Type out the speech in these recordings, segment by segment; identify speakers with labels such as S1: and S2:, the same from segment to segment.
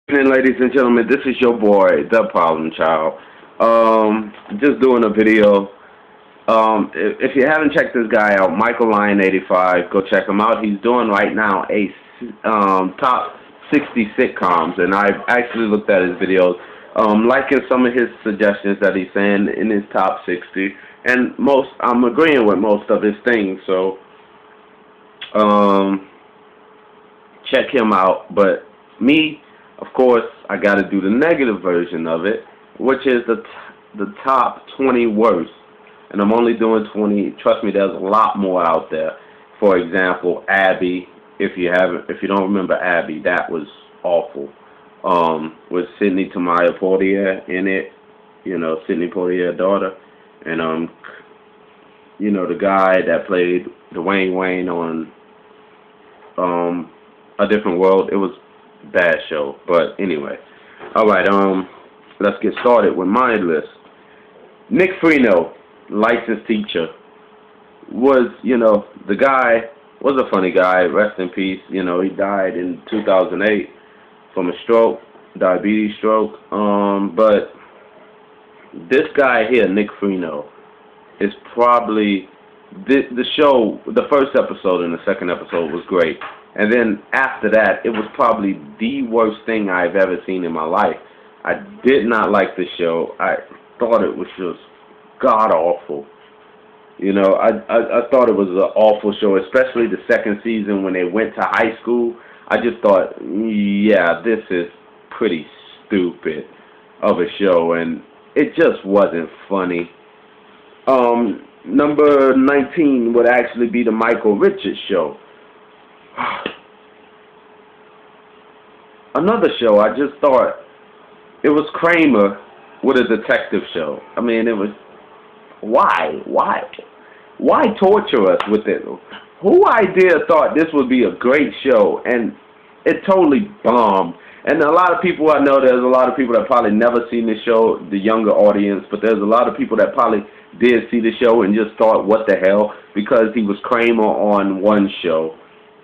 S1: evening, ladies and gentlemen. This is your boy, the Problem Child. Just doing a video. If you haven't checked this guy out, Michael Lion 85, go check him out. He's doing right now a top 60 sitcoms, and I've actually looked at his videos, liking some of his suggestions that he's saying in his top 60, and I'm agreeing with most of his things. So, check him out. But me, of course, I got to do the negative version of it, which is the top 20 worst. And I'm only doing 20. Trust me, there's a lot more out there. For example, Abby. If you don't remember Abby, that was awful. With Sidney Tamaya Portier in it, Sidney Portier's daughter, and the guy that played Dwayne Wayne on A Different World. It was a bad show, but anyway. All right, let's get started with my list. Nick Freno, licensed teacher, was, the guy was a funny guy. Rest in peace. He died in 2008 from a stroke, diabetes stroke. But this guy here, Nick Freno, is probably the show. The first episode and the second episode was great, and then after that, it was probably the worst thing I've ever seen in my life. I did not like the show. I thought it was just god awful. I thought it was an awful show, especially the second season when they went to high school. I just thought, yeah, this is pretty stupid of a show, and it just wasn't funny. Number 19 would actually be the Michael Richards show. Another show, I just thought it was Kramer with a detective show. I mean, it was, why torture us with it? Who idea thought this would be a great show, and it totally bombed. And a lot of people, I know there's a lot of people that probably never seen the show, the younger audience, but there's a lot of people that probably did see the show and just thought, what the hell, because he was Kramer on one show,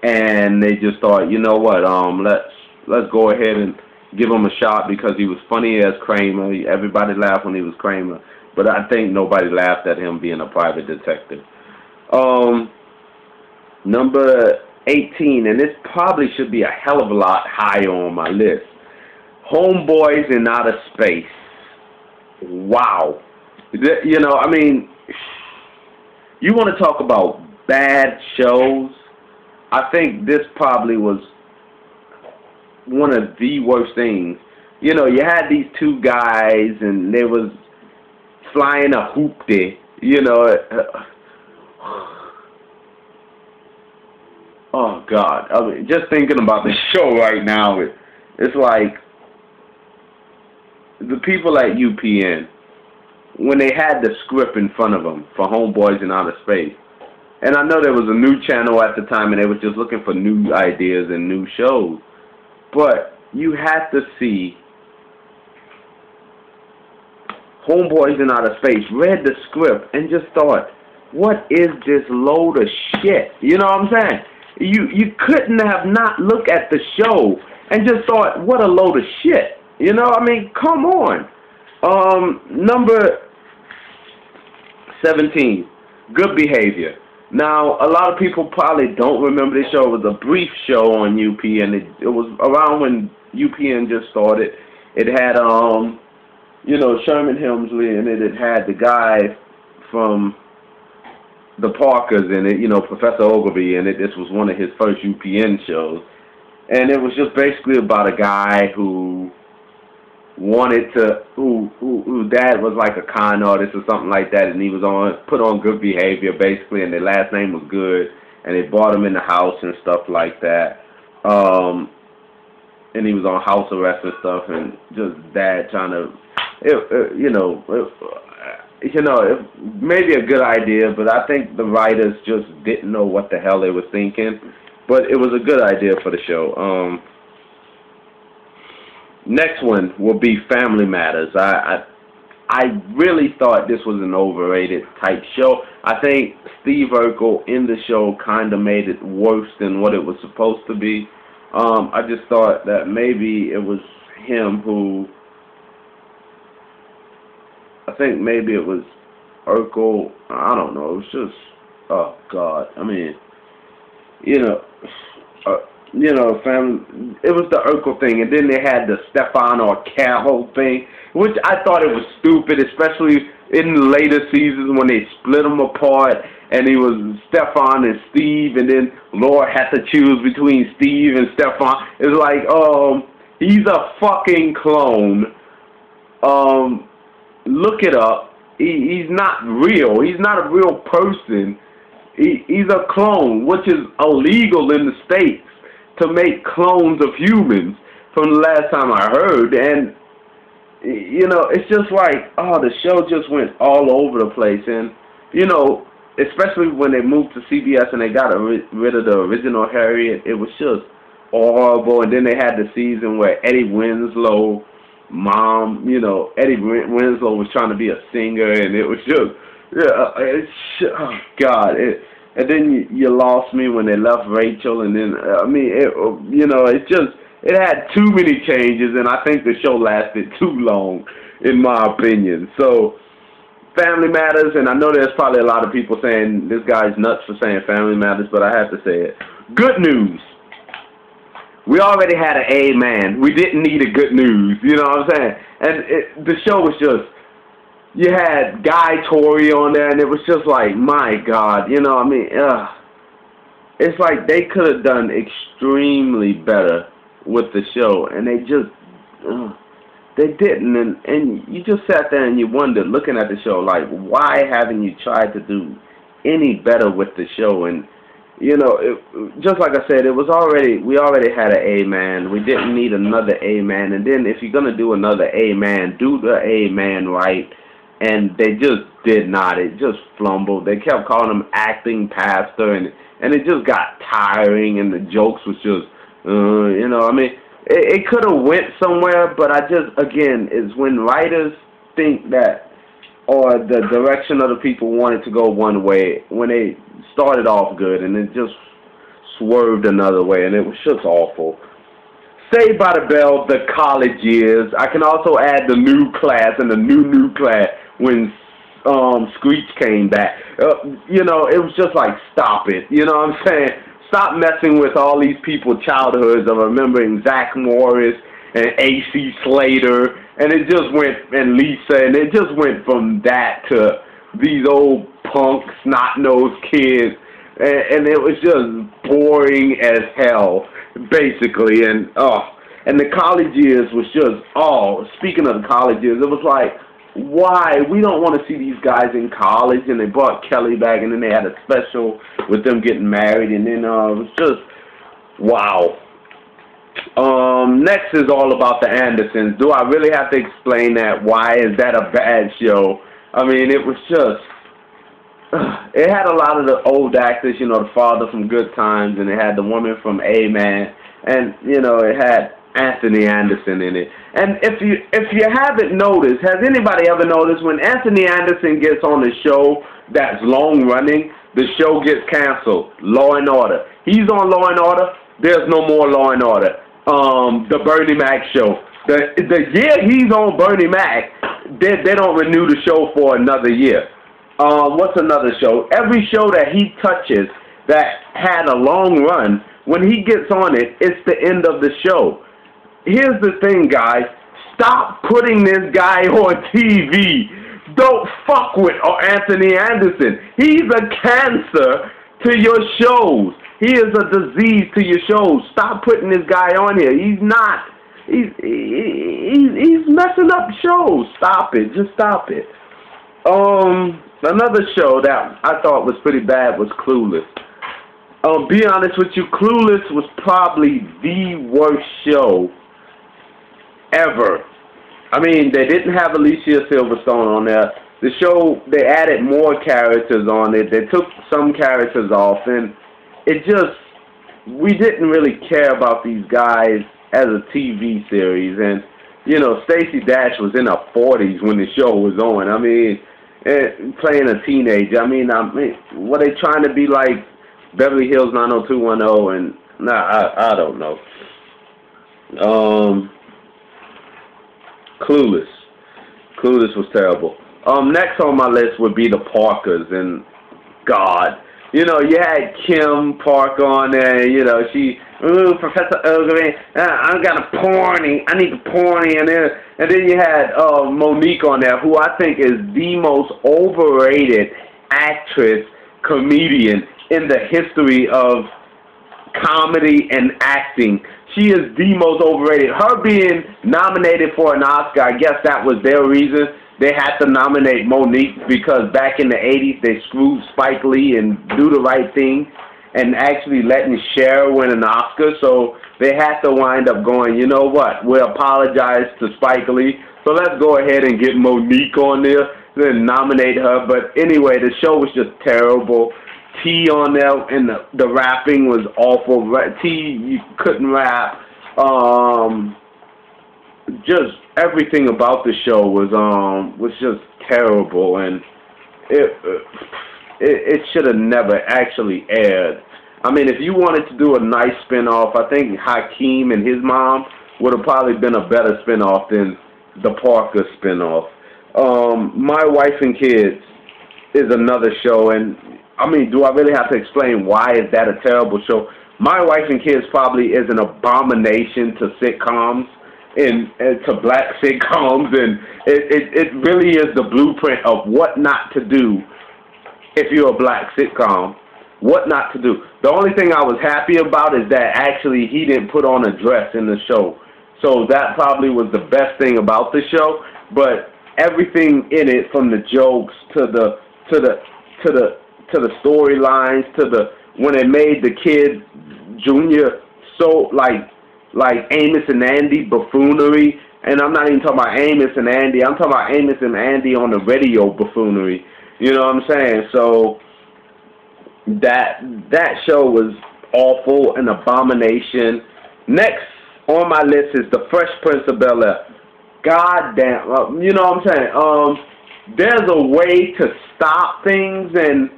S1: and they just thought, you know what, let's go ahead and give him a shot because he was funny as Kramer. Everybody laughed when he was Kramer, but I think nobody laughed at him being a private detective. Number 18, and this probably should be a hell of a lot higher on my list. Homeboys in Outer Space. Wow. I mean, you want to talk about bad shows? I think this probably was one of the worst things. You had these two guys, and they was flying a hoopty, oh, God. I mean, just thinking about the show right now, it's like the people at UPN, when they had the script in front of them for Homeboys in Outer Space, and I know there was a new channel at the time, and they was just looking for new ideas and new shows, but you had to see Homeboys in Outer Space, read the script, and just thought, what is this load of shit? You know what I'm saying? You couldn't have not looked at the show and just thought, what a load of shit. I mean, come on. Number 17, Good Behavior. Now, a lot of people probably don't remember this show. It was a brief show on UPN. It was around when UPN just started. It had, Sherman Hemsley in it. It had the guy from the Parkers in it, Professor Ogilvy in it. This was one of his first UPN shows. And it was just basically about a guy who wanted to, whose dad was like a con artist or something like that, and he was put on Good Behavior basically, and their last name was Good, and they brought him in the house and stuff like that. And he was on house arrest and stuff, and just dad trying to, maybe a good idea, but I think the writers just didn't know what the hell they were thinking. But it was a good idea for the show. Next one will be Family Matters. I really thought this was an overrated type show. I think Steve Urkel in the show kind of made it worse than what it was supposed to be. I just thought that maybe it was him who, I think maybe it was Urkel. I don't know. It was just, oh God. I mean, you know, fam. It was the Urkel thing, and then they had the Stefan or Carol thing, which I thought it was stupid, especially in the later seasons when they split them apart, and he was Stefan and Steve, and then Laura had to choose between Steve and Stefan. It's like, he's a fucking clone. Look it up. He's not real. He's not a real person. He's a clone, which is illegal in the States to make clones of humans from the last time I heard. And, you know, it's just like, oh, the show just went all over the place. And, you know, especially when they moved to CBS and they got rid of the original Harriet, it was just horrible. And then they had the season where Eddie Winslow, mom, you know, Eddie Winslow was trying to be a singer, and it was just, oh God. And then you lost me when they left Rachel, and then, I mean, you know, it had too many changes, and I think the show lasted too long, in my opinion. So, Family Matters, and I know there's probably a lot of people saying this guy's nuts for saying Family Matters, but I have to say it. Good news. We already had an A-man. We didn't need a good news, you know what I'm saying? And the show was just, you had Guy Torry on there, and it was just like, my God, you know, I mean, it's like they could have done extremely better with the show, and they just, they didn't, and you just sat there and you wondered, looking at the show, like, why haven't you tried to do any better with the show? And, you know, just like I said, we already had an A-man. We didn't need another A-man. And then if you're going to do another A-man, do the A-man right. And they just did not. It just flumbled. They kept calling him acting pastor, and it just got tiring, and the jokes was just, you know, I mean, it could have went somewhere, but I just, again, is when writers think that, or the direction of the people wanted to go one way, when they started off good, and it just swerved another way, and it was just awful. Saved by the Bell, the college years. I can also add the new class and the new class when Screech came back. You know, it was just like, stop it. You know what I'm saying? Stop messing with all these people's childhoods of remembering Zach Morris and A.C. Slater, and it just went, and Lisa, and it just went from that to these old punk, snot-nosed kids, and it was just boring as hell, basically, and the college years was just, speaking of the college years, it was like, why? We don't want to see these guys in college, and they brought Kelly back, and then they had a special with them getting married, and then it was just, wow. Next is All About the Andersons. Do I really have to explain that? Why is that a bad show? I mean, it was just, it had a lot of the old actors, you know, the father from Good Times, and it had the woman from A-Man, and, you know, it had Anthony Anderson in it. And if you haven't noticed, has anybody ever noticed when Anthony Anderson gets on a show that's long running, the show gets canceled? Law and Order. He's on Law and Order. There's no more Law and Order. The Bernie Mac show. The year he's on Bernie Mac, they don't renew the show for another year. What's another show? Every show that he touches that had a long run, when he gets on it, it's the end of the show. Here's the thing, guys. Stop putting this guy on TV. Don't fuck with Anthony Anderson. He's a cancer to your shows. He is a disease to your shows. Stop putting this guy on here. He's not. He's messing up shows. Stop it. Just stop it. Another show that I thought was pretty bad was Clueless. Be honest with you, Clueless was probably the worst show ever. I mean, they didn't have Alicia Silverstone on there. The show, they added more characters on it. They took some characters off, and it just, we didn't really care about these guys as a TV series. And, you know, Stacey Dash was in her 40s when the show was on. I mean, playing a teenager. I mean, were they trying to be like Beverly Hills 90210? And, nah, I don't know. Clueless. Clueless was terrible. Next on my list would be the Parkers, and God, you know, you had Kim Parker on there, you know, she, ooh, Professor Ogre, I got a porny, I need a porny, and then you had Monique on there, who I think is the most overrated actress, comedian in the history of comedy and acting. She is the most overrated. Her being nominated for an Oscar, I guess that was their reason. They had to nominate Monique because back in the 80s they screwed Spike Lee and Do the Right Thing and actually letting Cher win an Oscar. So they had to wind up going, you know what, we'll apologize to Spike Lee. So let's go ahead and get Monique on there, then nominate her. But anyway, the show was just terrible. T on there, and the rapping was awful. T, you couldn't rap. Just everything about the show was just terrible, and it should have never actually aired. I mean, if you wanted to do a nice spinoff, I think Hakeem and his mom would have probably been a better spinoff than the Parker spinoff. My Wife and Kids is another show, and I mean, do I really have to explain why is that a terrible show? My Wife and Kids probably is an abomination to sitcoms and to black sitcoms, and it really is the blueprint of what not to do if you're a black sitcom. What not to do. The only thing I was happy about is that actually he didn't put on a dress in the show, so that probably was the best thing about the show. But everything in it, from the jokes to the storylines, to the when it made the kid Junior so like Amos and Andy buffoonery, and I'm not even talking about Amos and Andy. I'm talking about Amos and Andy on the radio buffoonery. You know what I'm saying? So that show was awful, an abomination. Next on my list is The Fresh Prince of Bel-Air. God damn, you know what I'm saying? There's a way to stop things, and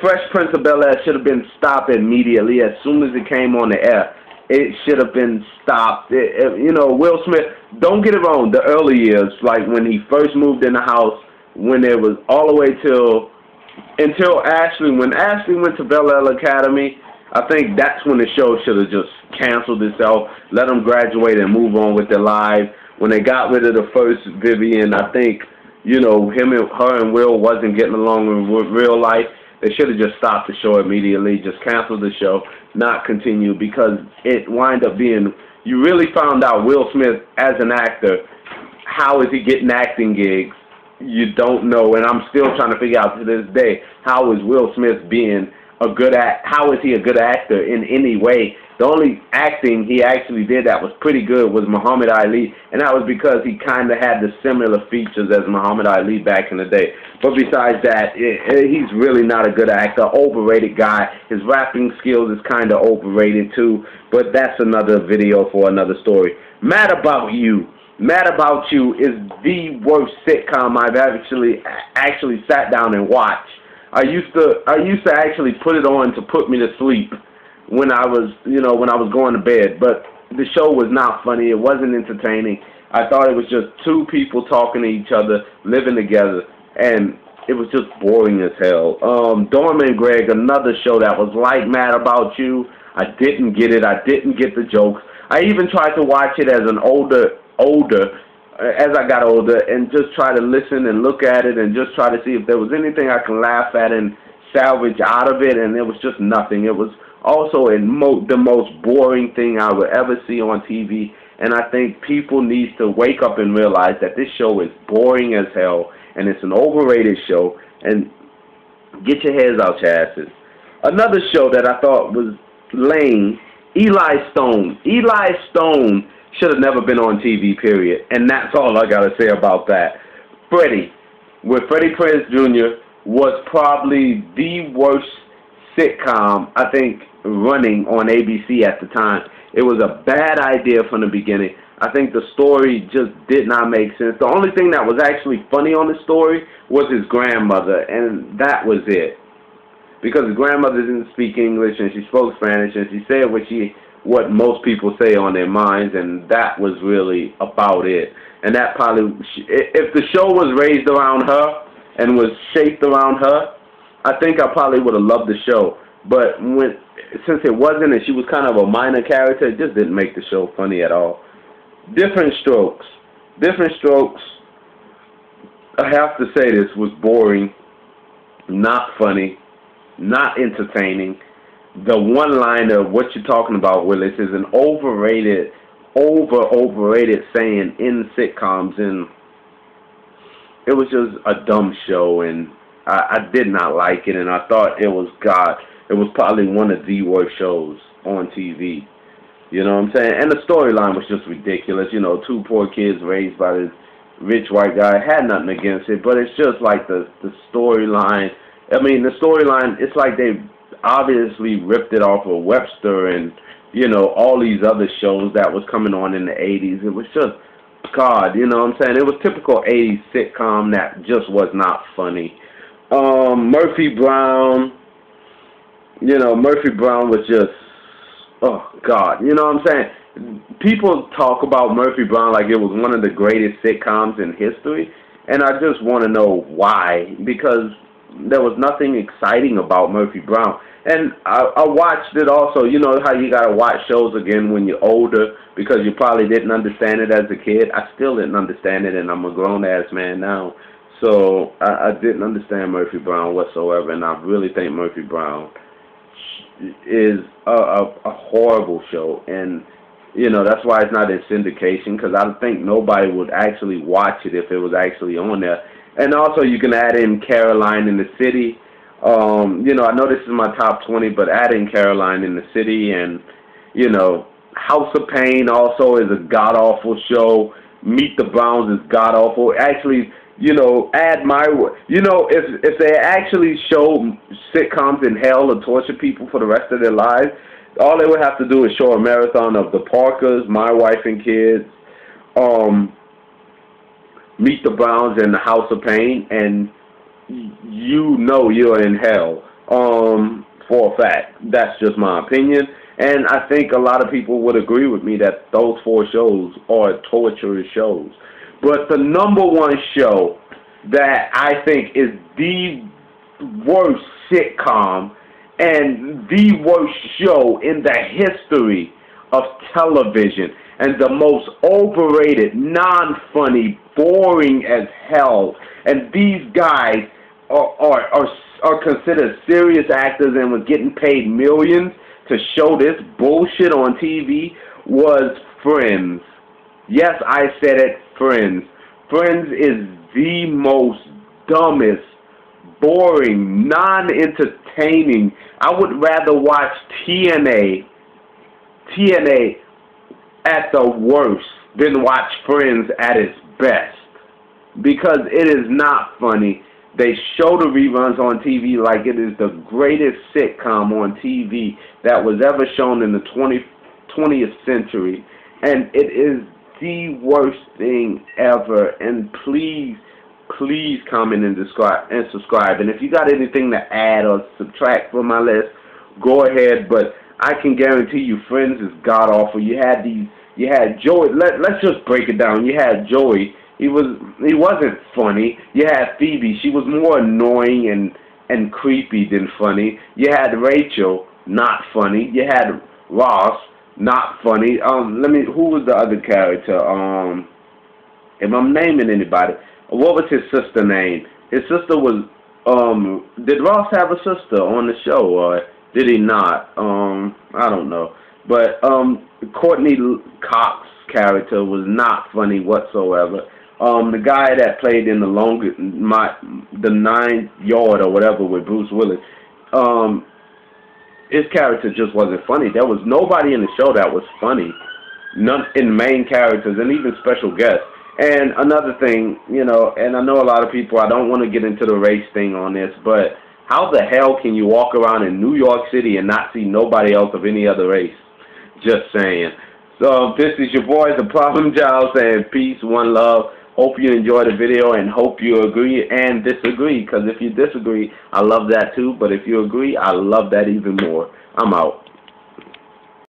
S1: Fresh Prince of Bel-Air should have been stopped immediately as soon as it came on the air. It should have been stopped. You know, Will Smith, don't get it wrong, the early years, like when he first moved in the house, when it was all the way until Ashley, when Ashley went to Bel-Air Academy, I think that's when the show should have just canceled itself, let them graduate and move on with their lives. When they got rid of the first Vivian, I think, you know, her and Will wasn't getting along in real life. They should have just stopped the show immediately, just canceled the show, not continue, because it wind up being, you really found out Will Smith as an actor, how is he getting acting gigs? You don't know, and I'm still trying to figure out to this day, how is Will Smith being a good how is he a good actor in any way? The only acting he actually did that was pretty good was Muhammad Ali, and that was because he kind of had the similar features as Muhammad Ali back in the day. But besides that, he's really not a good actor, overrated guy. His rapping skills is kind of overrated too, but that's another video for another story. Mad About You. Mad About You is the worst sitcom I've actually sat down and watched. I used to actually put it on to put me to sleep when I was, you know, when I was going to bed. But the show was not funny. It wasn't entertaining. I thought it was just two people talking to each other, living together, and it was just boring as hell. Dorm and Greg, another show that was like Mad About You. I didn't get it. I didn't get the jokes. I even tried to watch it as an as I got older, and just try to listen and look at it and just try to see if there was anything I can laugh at and salvage out of it, and there was just nothing. It was also the most boring thing I would ever see on TV, and I think people need to wake up and realize that this show is boring as hell, and it's an overrated show, and get your heads out your asses. Another show that I thought was lame, Eli Stone. Eli Stone should have never been on TV, period. And that's all I got to say about that. Freddie, with Freddie Prinze Jr., was probably the worst sitcom, I think, running on ABC at the time. It was a bad idea from the beginning. I think the story just did not make sense. The only thing that was actually funny on the story was his grandmother, and that was it. Because his grandmother didn't speak English, and she spoke Spanish, and she said what she what most people say on their minds, and that was really about it. And that probably, if the show was raised around her and was shaped around her, I think I probably would have loved the show. But since it wasn't, and she was kind of a minor character, it just didn't make the show funny at all. Different Strokes. Different Strokes, I have to say this, was boring, not funny, not entertaining. The one-liner, what you're talking about, Willis, is an overrated saying in sitcoms, and it was just a dumb show, and I did not like it, and I thought it was probably one of the worst shows on TV. You know what I'm saying? And the storyline was just ridiculous. You know, two poor kids raised by this rich white guy. Had nothing against it, but it's just like the storyline. I mean, the storyline, it's like they obviously ripped it off of Webster and, you know, all these other shows that was coming on in the 80s. It was just, God, you know what I'm saying? It was typical 80s sitcom that just was not funny. Murphy Brown, you know, Murphy Brown was just, oh, God, you know what I'm saying? People talk about Murphy Brown like it was one of the greatest sitcoms in history, and I just want to know why, because there was nothing exciting about Murphy Brown. And I watched it also. You know how you got to watch shows again when you're older because you probably didn't understand it as a kid. I still didn't understand it, and I'm a grown-ass man now. So I didn't understand Murphy Brown whatsoever, and I really think Murphy Brown is a horrible show. And, you know, that's why it's not in syndication, because I think nobody would actually watch it if it was actually on there. And also you can add in Caroline in the City. You know, I know this is my top 20, but add in Caroline in the City, and, you know, House of Pain also is a god-awful show. Meet the Browns is god-awful. Actually, you know, you know, if they actually show sitcoms in hell or torture people for the rest of their lives, all they would have to do is show a marathon of The Parkers, My Wife and Kids, Meet the Browns, and the House of Pain, and you know you're in hell, for a fact. That's just my opinion, and I think a lot of people would agree with me that those four shows are torturous shows. But the #1 show that I think is the worst sitcom and the worst show in the history of television, and the most overrated, non-funny, boring as hell, and these guys are considered serious actors and were getting paid millions to show this bullshit on TV, was Friends. Yes, I said it, Friends. Friends is the most dumbest, boring, non-entertaining. I would rather watch TNA at the worst than watch Friends at its best, because it is not funny. They show the reruns on TV like it is the greatest sitcom on TV that was ever shown in the 20th century, and it is the worst thing ever. And please comment and subscribe. And if you got anything to add or subtract from my list, go ahead. But I can guarantee you, Friends is god awful. You had Joey. Let's just break it down. You had Joey. He wasn't funny. You had Phoebe. She was more annoying and creepy than funny. You had Rachel, not funny. You had Ross, not funny. Who was the other character? If I'm naming anybody, what was his sister name? His sister was, did Ross have a sister on the show, or did he not? I don't know. But, Courtney Cox's character was not funny whatsoever. The guy that played in the 9th Yard or whatever with Bruce Willis, his character just wasn't funny. There was nobody in the show that was funny. None in main characters and even special guests. And another thing, you know, and I know a lot of people, I don't want to get into the race thing on this, but how the hell can you walk around in New York City and not see nobody else of any other race? Just saying. So this is your boy, The Problem Child, saying peace, one love. Hope you enjoyed the video, and hope you agree and disagree. Because if you disagree, I love that too. But if you agree, I love that even more. I'm out.